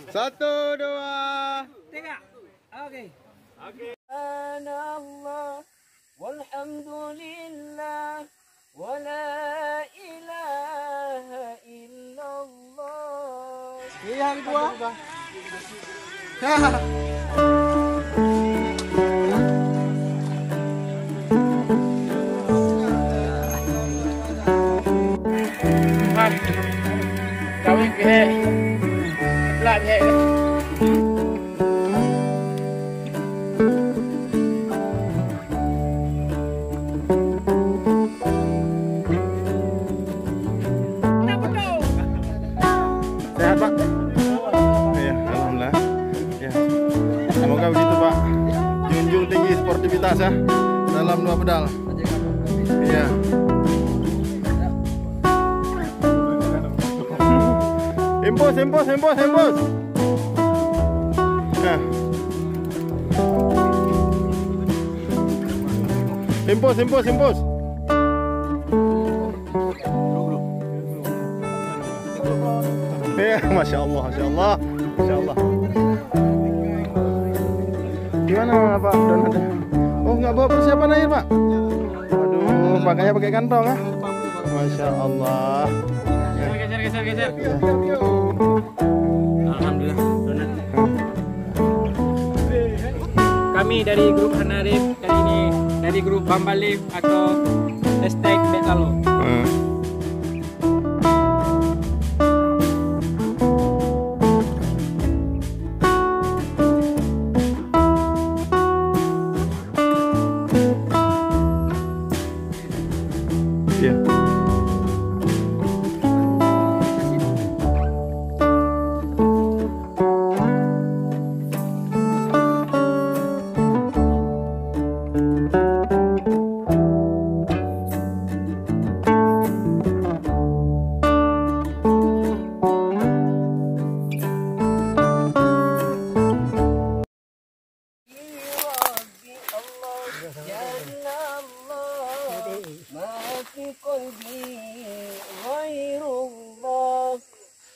Satu, dua, tiga. Oke. Subhanallah walhamdulillah wala ilaha illallah. Pilihan gua. Kami pihak. Pelan pihak. Sehat Pak? Ya, alhamdulillah. Ya. Semoga begitu Pak. Junjung tinggi sportivitas ya. Dalam 2 pedal. Iya. Hempus. Nah. Hempus. Ya, masya Allah. Gimana Pak Donat? Oh, nggak bawa persiapan air Pak? Aduh, makanya pakai kantong ya. Masya Allah. Geser. Alhamdulillah. Donat. Kami dari grup Hanarif kali ini dari grup Bambalif atau #Betalo.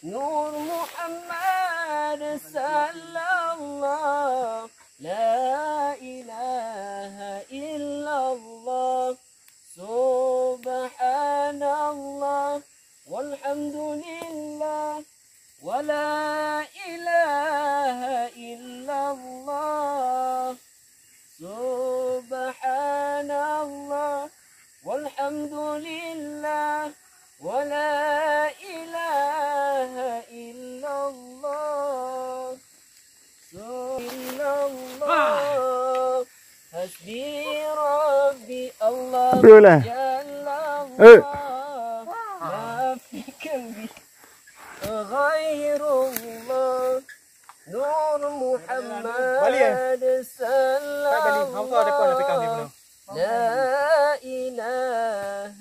Nur Muhammad sallallahu la ilaha illallah subhanallah walhamdulillah wa la ilaha illallah subhanallah walhamdulillah wa la ilaha illallah illallah hasbi rabbi Allah jalla Allah ma fi qalbi ghairullah nur Muhammad sallallahu la ilaha